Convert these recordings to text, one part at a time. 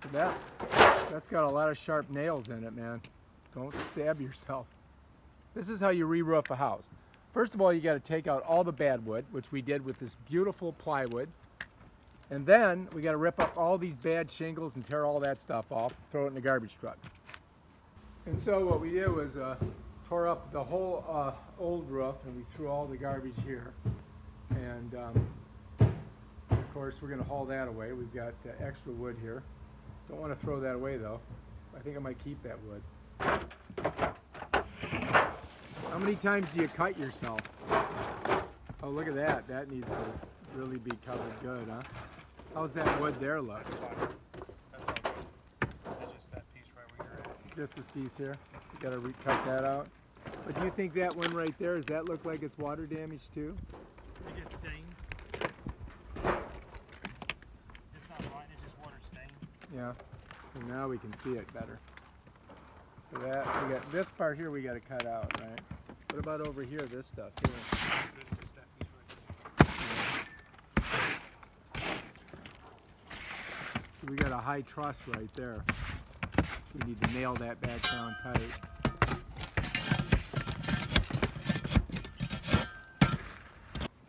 So that's got a lot of sharp nails in it, man. Don't stab yourself. This is how you re-roof a house. First of all, you got to take out all the bad wood, which we did with this beautiful plywood. And then we got to rip up all these bad shingles and tear all that stuff off, throw it in the garbage truck. And so what we did was tore up the whole old roof, and we threw all the garbage here. And of course, we're going to haul that away. We've got extra wood here. Don't want to throw that away though. I think I might keep that wood. How many times do you cut yourself? Oh, look at that. That needs to really be covered good, huh? How's that wood there look? That's fine. That's all good. It's just that piece right where you're at. Just this piece here? You gotta cut that out. But do you think that one right there, does that look like it's water damaged too? It gets stains. It's not mine, it's just water stain. Yeah. So now we can see it better. So that, we got this part here we gotta cut out, right? What about over here, this stuff here? Just that piece right We got a high truss right there. We need to nail that back down tight.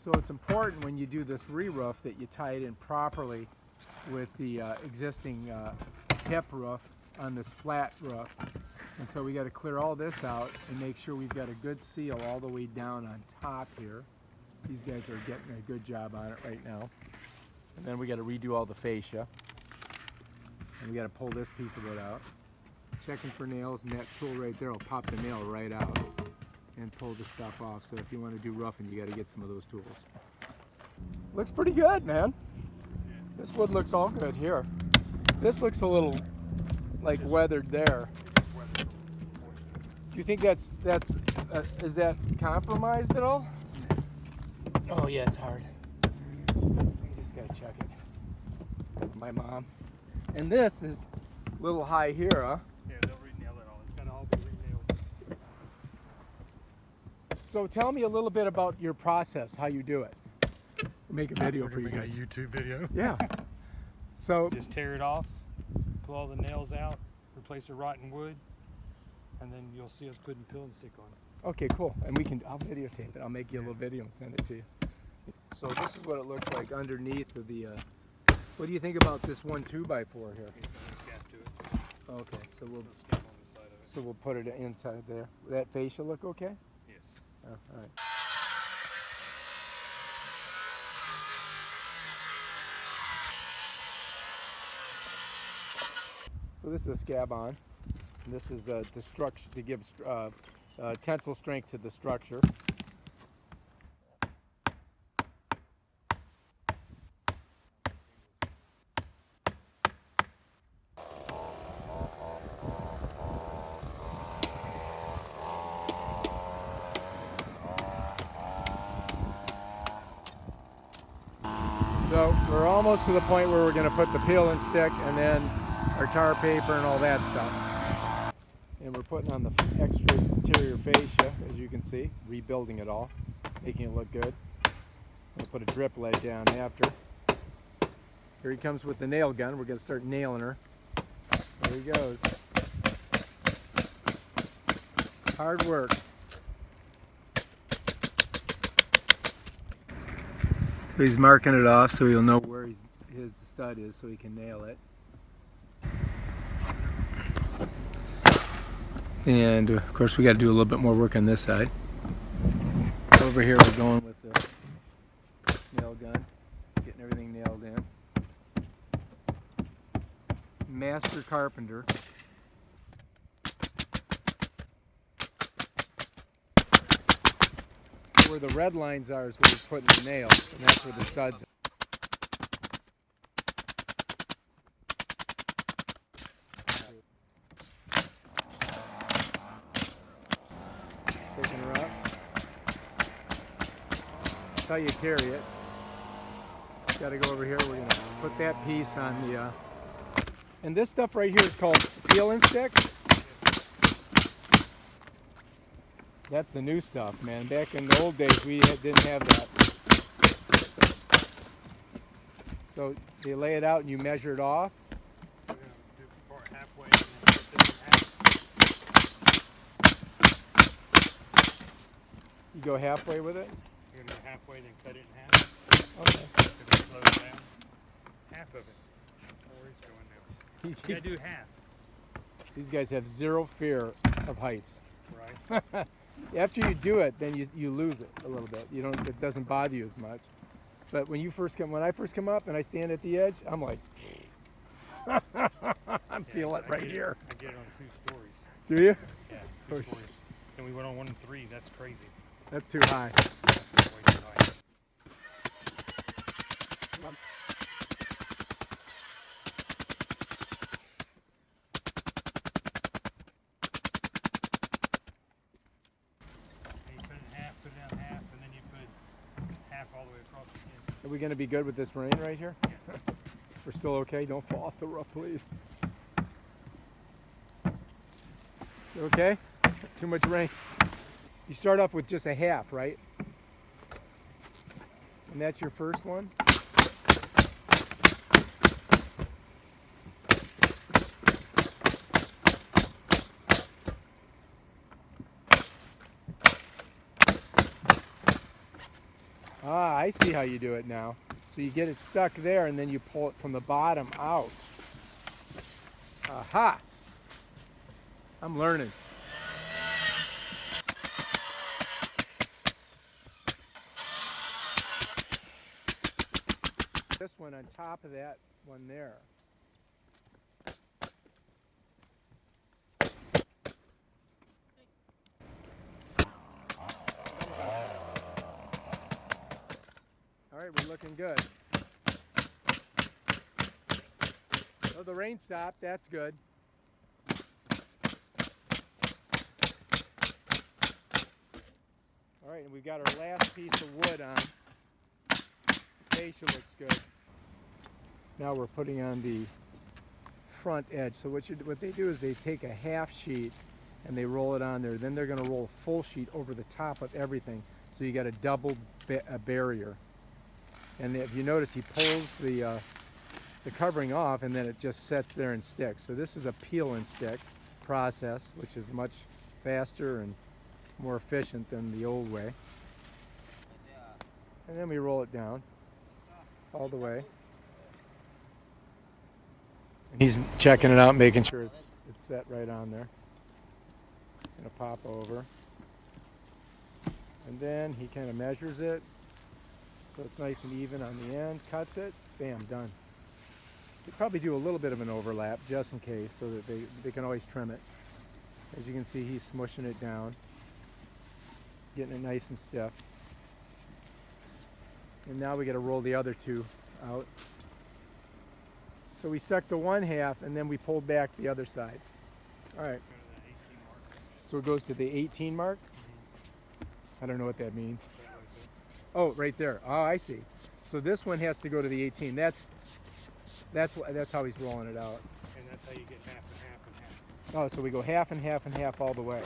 So it's important when you do this re-roof that you tie it in properly with the existing hip roof on this flat roof. And so we got to clear all this out and make sure we've got a good seal all the way down on top here. These guys are getting a good job on it right now. And then we got to redo all the fascia. And we got to pull this piece of wood out. Checking for nails, and that tool right there will pop the nail right out and pull the stuff off. So if you want to do roughing, you got to get some of those tools. Looks pretty good, man. This wood looks all good here. This looks a little like weathered there. Do you think that's is that compromised at all? Oh yeah, it's hard. You just gotta check it. My mom. And this is a little high here, huh? Yeah, they'll re-nail it all. It's gotta all be re-nailed. So tell me a little bit about your process, how you do it. Make a video for you guys. A YouTube video. Yeah. So just tear it off, pull all the nails out, replace the rotten wood, and then you'll see us putting peel and stick on it. okay, cool. And I'll videotape it. I'll make you a little video and send it to you. So this is what it looks like underneath of the what do you think about this 1 2x4 here? He's gonna scap to it. Okay, so He'll scap on the side of it. so we'll put it inside there. Will that fascia look okay? Yes. Oh, all right. So this is a scab on. And this is the structure to give tensile strength to the structure. So we're almost to the point where we're going to put the peel and stick and then our tar paper and all that stuff. And we're putting on the exterior fascia, as you can see, rebuilding it all, making it look good. We'll put a drip ledge down after. Here he comes with the nail gun. We're going to start nailing her. There he goes. Hard work. So he's marking it off so he'll know where his stud is so he can nail it. And of course we got to do a little bit more work on this side. Over here we're going with the nail gun, getting everything nailed in. Master carpenter. Where the red lines are is where we're putting the nails, and that's where the studs are. Taking her up. That's how you carry it. Got to go over here. We're going to put that piece on the... and this stuff right here is called peel and stick. That's the new stuff, man. Back in the old days, we didn't have that. So they lay it out and you measure it off. halfway and then cut this in half. You go halfway with it? You're going to go halfway, then cut it in half. Okay. If it slows down. Half of it. Oh, where's it going now? You gotta do half. These guys have zero fear of heights. Right. After you do it, then you lose it a little bit. You don't. It doesn't bother you as much. But when I first come up and I stand at the edge, I'm like, I'm feeling it right here. I get it on 2 stories. Do you? Yeah, 2 stories. Then we went on 1 and 3. That's crazy. That's too high. That's way too high. Put it down half, and then you put half all the way across again. Are we going to be good with this rain right here? Yes. We're still okay? Don't fall off the roof, please. You okay? Too much rain. You start off with just a half, right? And that's your first one? Ah, I see how you do it now. So you get it stuck there and then you pull it from the bottom out. Aha! I'm learning. This one on top of that one there. All right, we're looking good. Oh, the rain stopped. That's good. All right, and we've got our last piece of wood on. Fascia looks good. Now we're putting on the front edge. So what they do is they take a half sheet and they roll it on there. Then they're going to roll a full sheet over the top of everything. So you got a double barrier. And if you notice, he pulls the covering off, and then it just sets there and sticks. So this is a peel and stick process, which is much faster and more efficient than the old way. And then we roll it down all the way. And he's checking it out, making sure it's set right on there. Gonna pop over. And then he kind of measures it. So it's nice and even on the end, cuts it, bam, done. They probably do a little bit of an overlap just in case so that they can always trim it. As you can see, he's smushing it down, getting it nice and stiff. And now we got to roll the other two out. So we stuck the one half and then we pulled back the other side. All right. So it goes to the 18 mark? I don't know what that means. Oh, right there. Oh, I see. So this one has to go to the 18. That's how he's rolling it out. And that's how you get half and half and half. Oh, so we go half and half and half all the way.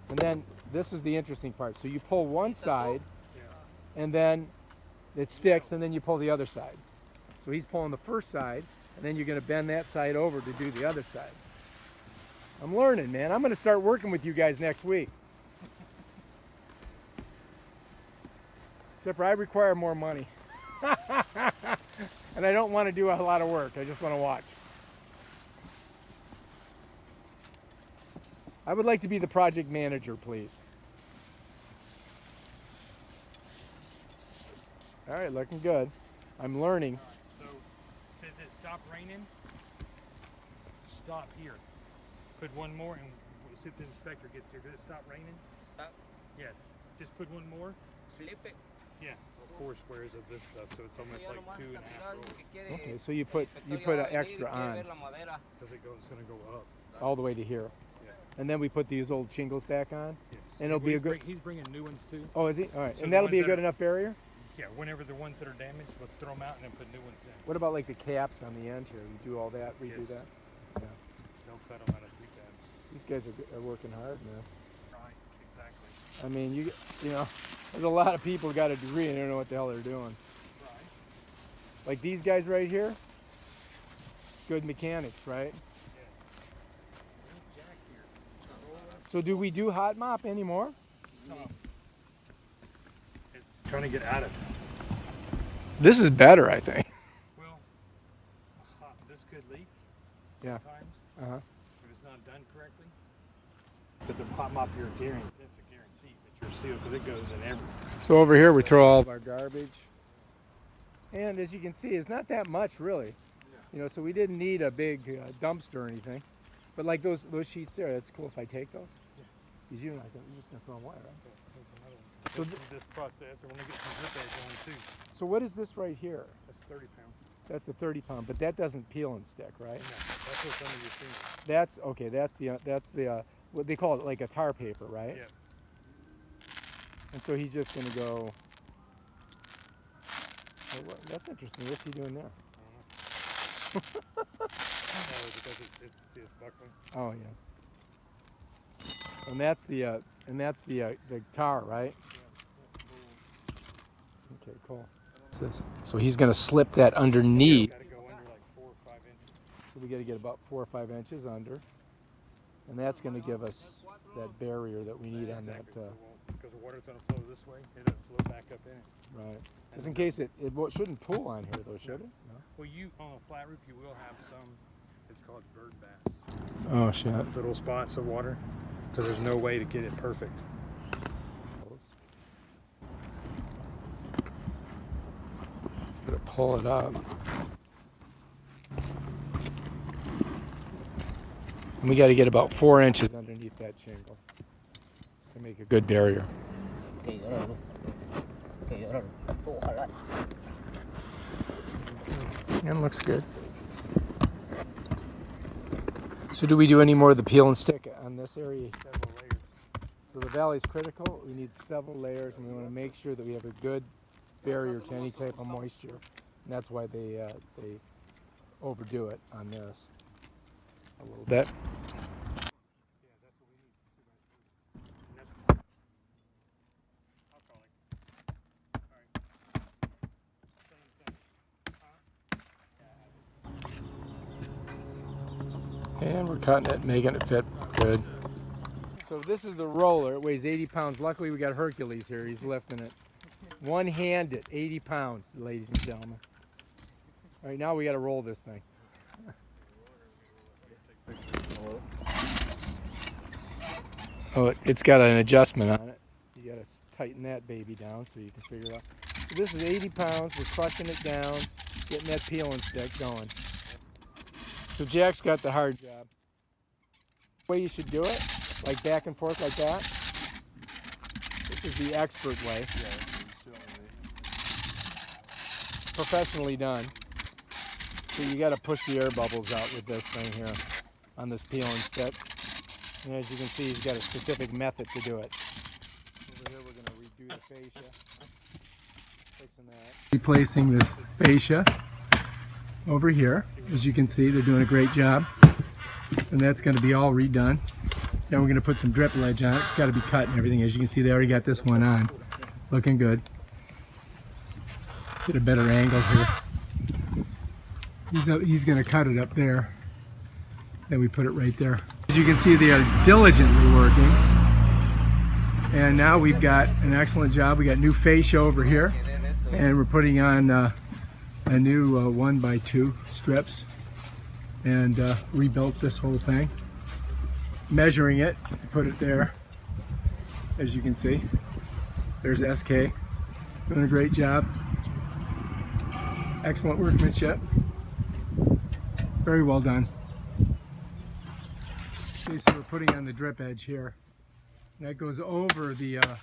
And then this is the interesting part. So you pull one side, and then it sticks, and then you pull the other side. So he's pulling the first side, and then you're going to bend that side over to do the other side. I'm learning, man. I'm going to start working with you guys next week. Except for I require more money. And I don't want to do a lot of work. I just want to watch. I would like to be the project manager, please. All right, looking good. I'm learning. So, says it stop raining. Stop here. Put one more and we'll see if the inspector gets here. Did it stop raining? Stop. Yes. Just put one more. Slip it. Yeah. 4 squares of this stuff, so it's almost like 2.5 rolls. Okay, so you put an extra on. Does it go? It's going to go up. All the way to here. Yeah. And then we put these old shingles back on. Yes. And it'll be a good. He's bringing new ones too. Oh, is he? All right. So And the that'll ones be a that good are- enough barrier? Yeah. Whenever the ones that are damaged, let's throw them out and then put new ones in. What about like the caps on the end here? You do all that, redo Yes. that? Yeah. Don't cut them out of prefabs. These guys are working hard, man. Right. Exactly. I mean, you know, there's a lot of people got a degree and they don't know what the hell they're doing. Right. Like these guys right here, good mechanics, right? So do we do hot mop anymore? Some. It's trying to get out of it. This is better, I think. Well, this could leak. Yeah. Sometimes if it's not done correctly. But the hot mop here, that's a guarantee that you're sealed because it goes in everything. So over here we throw all of our garbage. And as you can see, it's not that much really. Yeah. You know, so we didn't need a big dumpster or anything. But like those sheets there, that's cool if I take those. Yeah. Because you're just gonna throw them away, right? So So this process, I want to get some drip edge on too. So what is this right here? That's 30 pounds. That's the 30 pound, but that doesn't peel and stick, right? No, that's what's under your finger. That's okay. That's the what they call it, like a tar paper, right? Yeah. And so he's just gonna go. Oh, that's interesting. What's he doing there? I don't know. No, because it's buckling. Oh yeah. And that's the tar, right? Okay, cool. What's this? So he's gonna slip that underneath. It's got to go under like 4 or 5 inches. So we got to get about 4 or 5 inches under, and that's gonna give us that barrier that we need on that. Because the water's going to flow this way, it'll flow back up in it. Right. Just in case it shouldn't pool on here though, should it? No? Well, on a flat roof, you will have some. It's called bird baths. Oh shit. Little spots of water, because there's no way to get it perfect. Just gonna pull it up. And we got to get about 4 inches underneath that shingle to make a good barrier. And it looks good. So do we do any more of the peel and stick on this area? Several layers. So the valley is critical. We need several layers, and we want to make sure that we have a good barrier to any type of moisture. And that's why they overdo it on this a little bit. Yeah, that's what we need. 2 by 3. And that's, I'll call it. All right. Same thing. And we're cutting it, making it fit good. So this is the roller. It weighs 80 pounds. Luckily, we got Hercules here. He's lifting it. One-handed, 80 pounds, ladies and gentlemen. All right, now we got to roll this thing. Oh, it's got an adjustment on it. You got to tighten that baby down so you can figure it out. So this is 80 pounds. We're crushing it down, getting that peel and stick going. So Jack's got the hard job. The way you should do it, like back and forth like that. This is the expert way. Professionally done. So you got to push the air bubbles out with this thing here on this peel and stick. And as you can see, he's got a specific method to do it. Over here, we're going to redo the fascia. Fixing that. Replacing this fascia over here. As you can see, they're doing a great job. And that's going to be all redone. Then we're going to put some drip ledge on it. It's got to be cut and everything. As you can see, they already got this one on. Looking good. Get a better angle here. He's going to cut it up there. Then we put it right there. As you can see, they are diligently working. And now we've got an excellent job. We got new fascia over here. And we're putting on a new 1x2 strips. And rebuilt this whole thing. Measuring it, put it there. As you can see, there's SK. Doing a great job. Excellent workmanship. Very well done. Okay, so we're putting on the drip edge here. That goes over the, I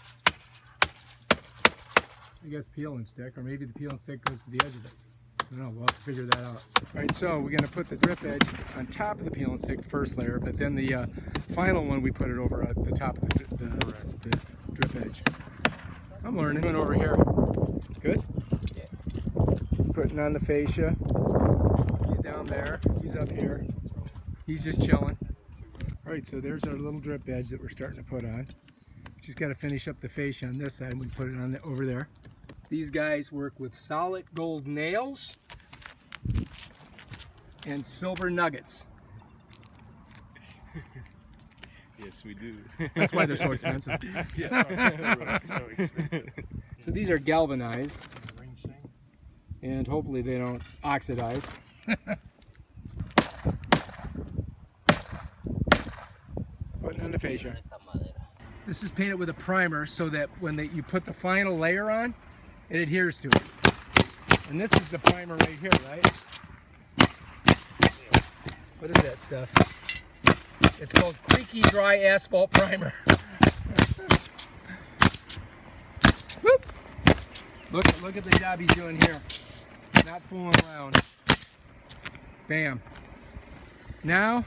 guess, peel and stick, or maybe the peel and stick goes to the edge of it. I don't know, we'll have to figure that out. All right, so we're gonna put the drip edge on top of the peel and stick first layer, but then the final one we put it over at the top of the drip edge. I'm learning. Going over here. Good? Yeah. Putting on the fascia. He's down there, he's up here. He's just chilling. All right, so there's our little drip edge that we're starting to put on. Just got to finish up the fascia on this side and we put it on over there. These guys work with solid gold nails and silver nuggets. Yes, we do. That's why they're so expensive. Yeah. So expensive. So these are galvanized, Ring shank. and hopefully they don't oxidize. Putting on the fascia. This is painted with a primer so that when you put the final layer on, it adheres to it. And this is the primer right here, right? What is that stuff? It's called Creaky Dry Asphalt Primer. Whoop. Look at the job he's doing here. Not fooling around. Bam. Now,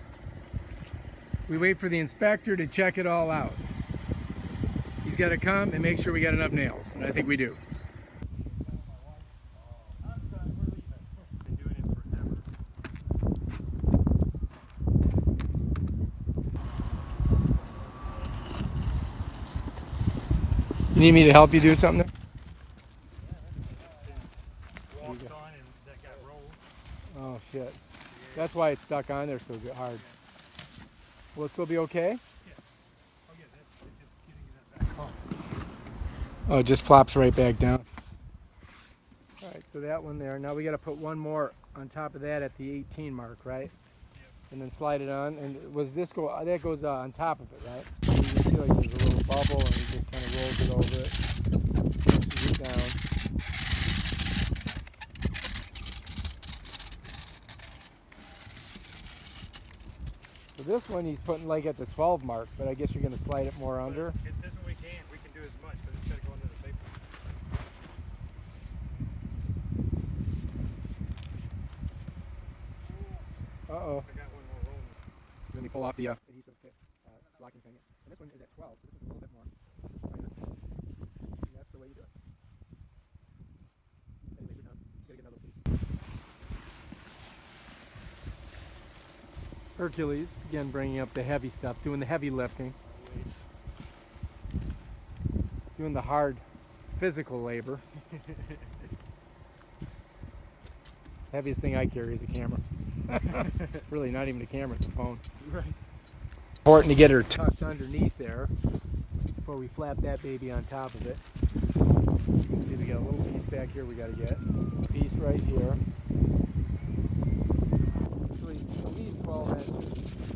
we wait for the inspector to check it all out. He's got to come and make sure we got enough nails, and I think we do. Been doing it forever. You need me to help you do something there? Walked on and that got rolled. Oh shit. That's why it's stuck on there so hard. Will it still be okay? Oh yeah, that's just getting that back on. Oh, it just flops right back down. Alright, so that one there. Now we got to put one more on top of that at the 18 mark, right? And then slide it on. And that goes on top of it, right? So you can see like there's a little bubble and he just kind of rolls it over it. Pushes it down. So this one he's putting like at the 12 mark, but I guess you're going to slide it more under. This one we can do as much because it's got to go into the paper. Uh-oh. I got one more rolling. Let me pull off the adhesive locking thing. And this one is at 12, so this one's a little bit more. And that's the way you do it. Anyways, you're done. You gotta get another piece. Hercules, again bringing up the heavy stuff, doing the heavy lifting. Always. Doing the hard physical labor. Heaviest thing I carry is the camera. Really, not even the camera, it's the phone. Right. Important to get her tucked underneath there before we flap that baby on top of it. You can see we got a little piece back here we got to get. A piece right here. Actually, at least 12 inches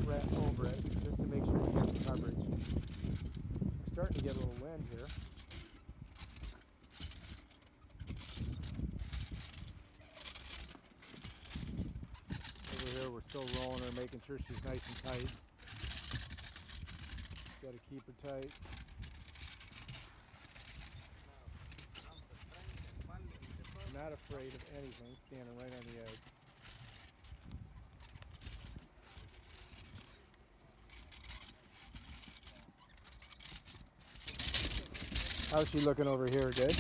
right over it, just to make sure we have the coverage. We're starting to get a little wind here. Over here we're still rolling her, making sure she's nice and tight. Got to keep her tight. I'm not afraid of anything, standing right on the edge. How's she looking over here? Good?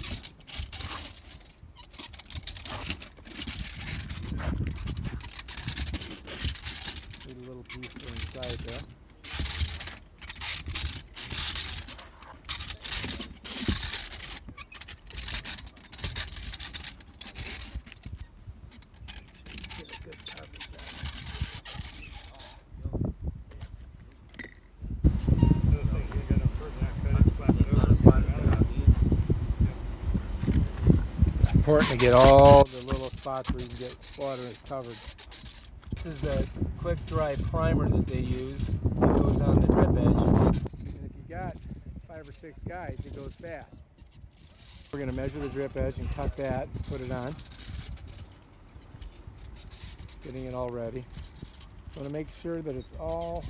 Need a little piece inside there. Get a good coverage on it. It's important to get all the little spots where you can get water covered. This is the quick dry primer that they use. It goes on the drip edge. And if you got 5 or 6 guys, it goes fast. We're going to measure the drip edge and cut that, put it on. Getting it all ready. Want to make sure that it's all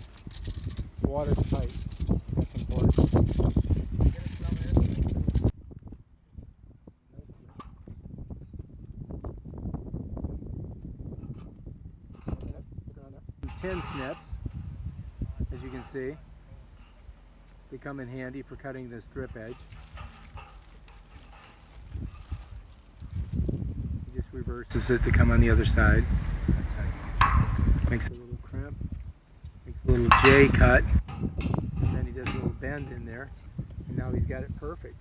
watertight. That's important. Tin snips, as you can see. They come in handy for cutting this drip edge. He just reverses it to come on the other side. That's how you makes a little crimp, makes a little J cut, and then he does a little bend in there, and now he's got it perfect.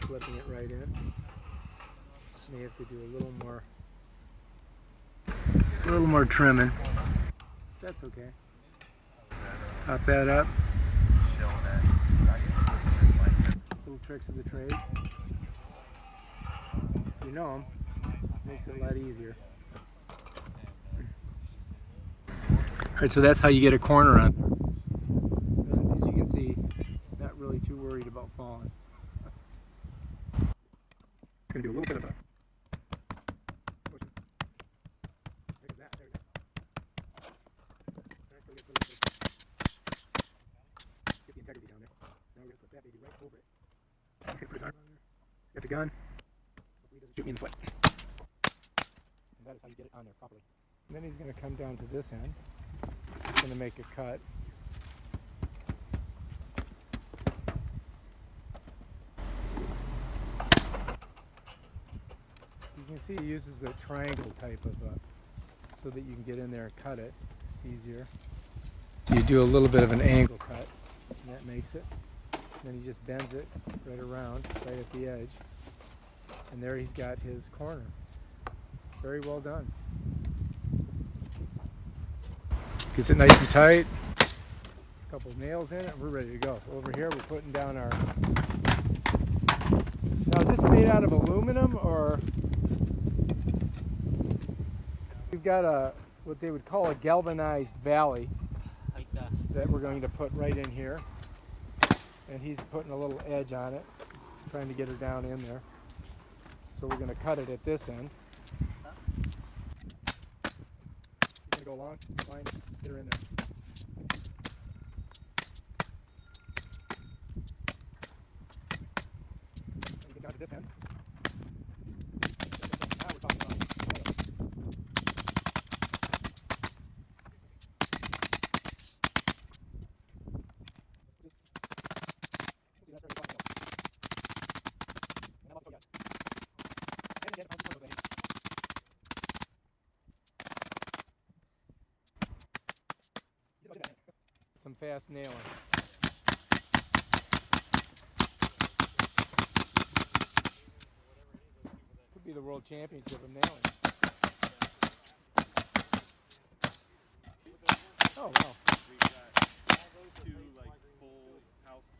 Slipping it right in. May have to do a little more A little more trimming. That's okay. Pop that up. Little tricks of the trade. You know them. Makes it a lot easier. Alright, so that's how you get a corner on. And as you can see, not really too worried about falling. It's going to do a little bit of a push. Look at that. There we go. Alright, so get the integrity down there. Now we're going to slip that baby right over it. He's going to put his arm on there. He's got the gun. Hopefully he doesn't shoot me in the foot. And that is how you get it on there properly. And then he's going to come down to this end. He's going to make a cut. You can see he uses the triangle type of so that you can get in there and cut it. It's easier. So you do a little bit of an angle cut, and that makes it. Then he just bends it right around, right at the edge. And there he's got his corner. Very well done. Gets it nice and tight. A couple nails in it, and we're ready to go. Over here we're putting down our... Now is this made out of aluminum or... We've got a what they would call a galvanized valley that we're going to put right in here. And he's putting a little edge on it, trying to get her down in there. So we're going to cut it at this end. He's going to go along, fine, get her in there. And get down to this end. Now we're talking about some fast nailing. Could be the world championship of nailing. Oh wow.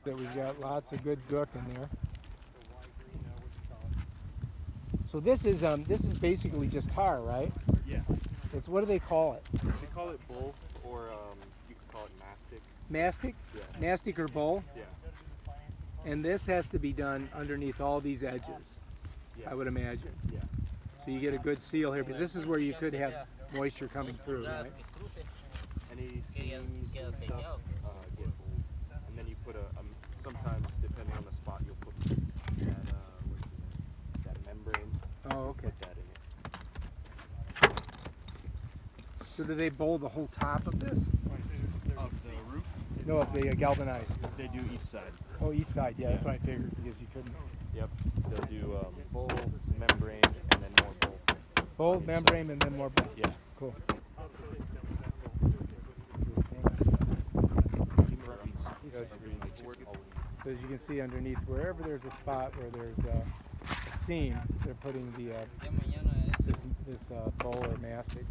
So we've got lots of good gook in there. So this is basically just tar, right? Yeah. It's, what do they call it? They call it bull, or you could call it mastic. Mastic? Yeah. Mastic or bowl? Yeah. And this has to be done underneath all these edges, Yeah. I would imagine. Yeah. So you get a good seal here, because this is where you could have moisture coming through, right? Any seams and stuff get bold. And then you put sometimes depending on the spot, you'll put that membrane. Oh, okay. Put that in it. So do they bowl the whole top of this? Of the roof? No, of the galvanized. They do each side. Oh, each side, yeah, that's what I figured, because you couldn't. Yep. They'll do bowl, membrane, and then more bowl. Bowl, membrane, and then more bowl. Yeah. Cool. So as you can see underneath, wherever there's a spot where there's a seam, they're putting the this bowl or mastic.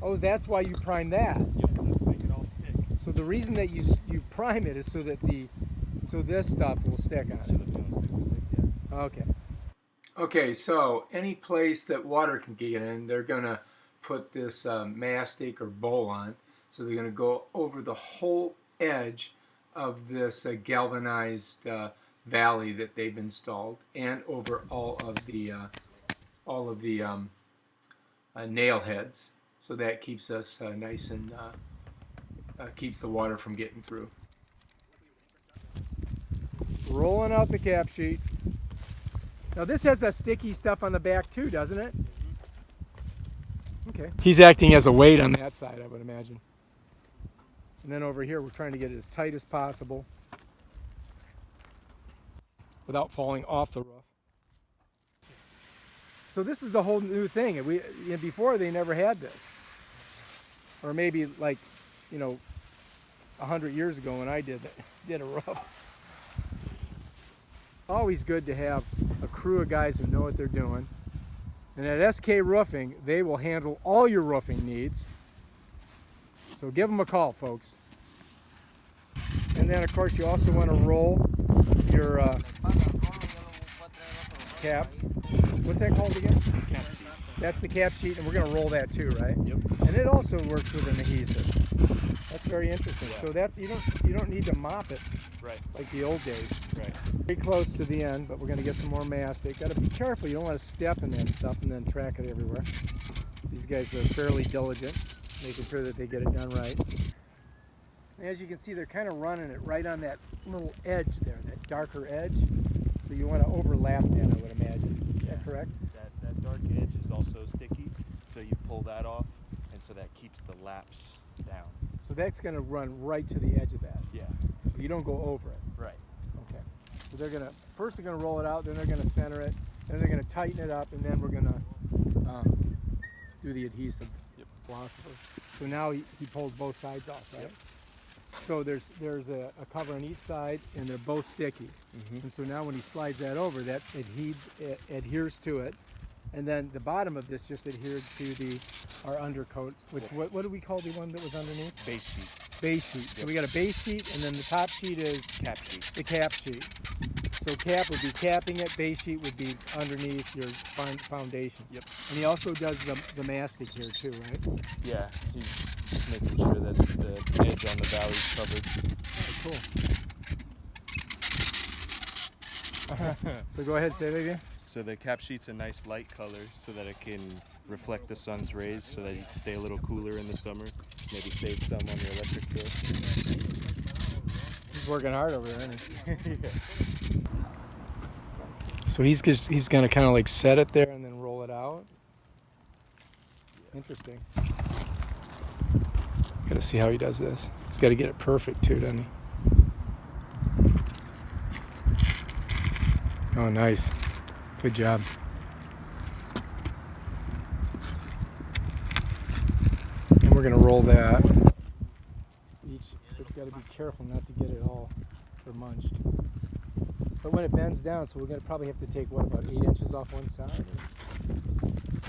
Oh, that's why you prime that. Yep. Let's make it all stick. So the reason that you prime it is so that this stuff will stick on So it. that will stick, yeah. Okay. Okay, so any place that water can get in, they're going to put this mastic or bowl on. So they're going to go over the whole edge of this galvanized valley that they've installed, and over all of the nail heads. So that keeps us nice and keeps the water from getting through. Rolling out the cap sheet. Now this has that sticky stuff on the back too, doesn't it? Okay. He's acting as a weight on that side, I would imagine. And then over here we're trying to get it as tight as possible. without falling off the roof. So this is the whole new thing. Before they never had this. Or maybe like, 100 years ago when I did a roof. Always good to have a crew of guys who know what they're doing. And at SK Roofing, they will handle all your roofing needs. So give them a call, folks. And then of course you also want to roll your cap. What's that called again? Cap sheet. That's the cap sheet, and we're going to roll that too, right? Yep. And it also works with an adhesive. That's very interesting. Yeah. So that's you don't need to mop it Right. like the old days. Right. Pretty close to the end, but we're going to get some more mastic. Got to be careful. You don't want to step in that stuff and then track it everywhere. These guys are fairly diligent, making sure that they get it done right. And as you can see, they're kind of running it right on that little edge there, that darker edge. So you want to overlap that, I would imagine. Is that correct? That dark edge is also sticky, so you pull that off, and so that keeps the laps down. So that's going to run right to the edge of that. Yeah. So you don't go over it. Right. Okay. So they're going to first roll it out, then they're going to center it, then they're going to tighten it up, and then we're going to do the adhesive. Yep. Philosopher. So now he pulled both sides off, right? Yep. So there's a cover on each side, and they're both sticky. Mm-hmm. And so now when he slides that over, that adheres to it, and then the bottom of this just adhered to our undercoat. Which what do we call the one that was underneath? Base sheet. Base sheet. So we got a base sheet, and then the top sheet is Cap sheet. the cap sheet. So cap would be capping it, base sheet would be underneath your foundation. Yep. And he also does the mastic here too, right? Yeah, he's making sure that the edge on the valley is covered. Cool. So go ahead, say that again. So the cap sheet's a nice light color so that it can reflect the sun's rays so that you can stay a little cooler in the summer. Maybe save some on your electric bill. He's working hard over there, isn't he? Yeah. So he's gonna kind of like set it there and then roll it out. Yeah. Interesting. Gotta see how he does this. He's got to get it perfect too, doesn't he? Oh, nice. Good job. And we're gonna roll that. But got to be careful not to get it all munched. But when it bends down, so we're gonna probably have to take what, about 8 inches off one side?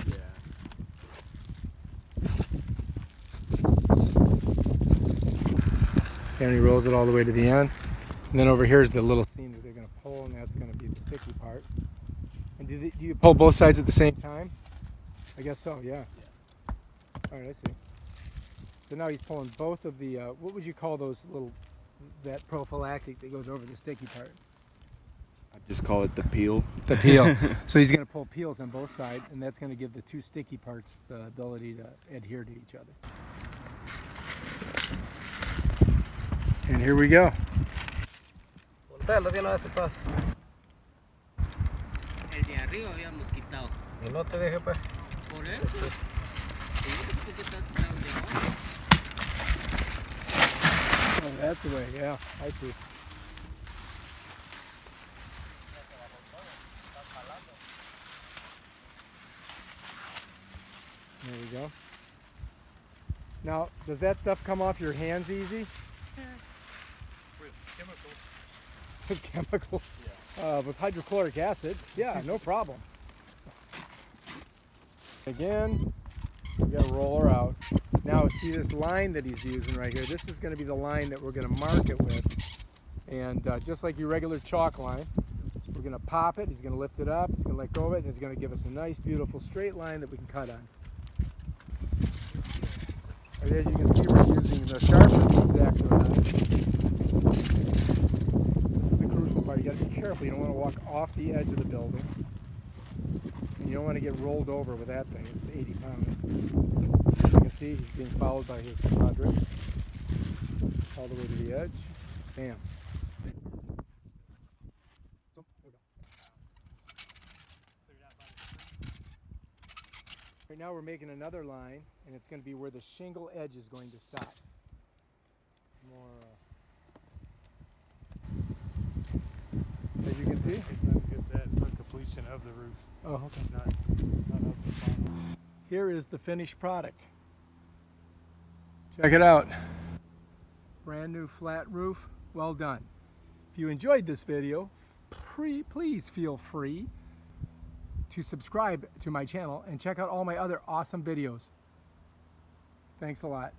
Yeah. And he rolls it all the way to the end. And then over here is the little seam that they're going to pull, and that's going to be the sticky part. And do you pull both sides at the same time? I guess so, yeah. All right, I see. So now he's pulling both of the, what would you call those that prophylactic that goes over the sticky part? I just call it the peel. The peel. So he's going to pull peels on both sides, and that's going to give the two sticky parts the ability to adhere to each other. And here we go. El de arriba habíamos quitado. Y no te deje pues. Por eso. Oh, that's the way, yeah, I see. There we go. Now, does that stuff come off your hands easy? Chemicals. With chemicals? Yeah. With hydrochloric acid? Yeah, no problem. Again, we got to roll her out. Now, see this line that he's using right here? This is going to be the line that we're going to mark it with. And just like your regular chalk line, we're going to pop it, he's going to lift it up, he's going to let go of it, and he's going to give us a nice, beautiful straight line that we can cut on. And as you can see, we're using the sharpest exacto knife. This is the crucial part. You got to be careful. You don't want to walk off the edge of the building. And you don't want to get rolled over with that thing. It's 80 pounds. As you can see, he's being followed by his compadre. All the way to the edge. Bam. Right now we're making another line, and it's going to be where the shingle edge is going to stop. As you can see? It's that for completion of the roof, Oh, okay. not of the final. Here is the finished product. Check it out. Brand new flat roof, well done. If you enjoyed this video, please feel free to subscribe to my channel and check out all my other awesome videos. Thanks a lot.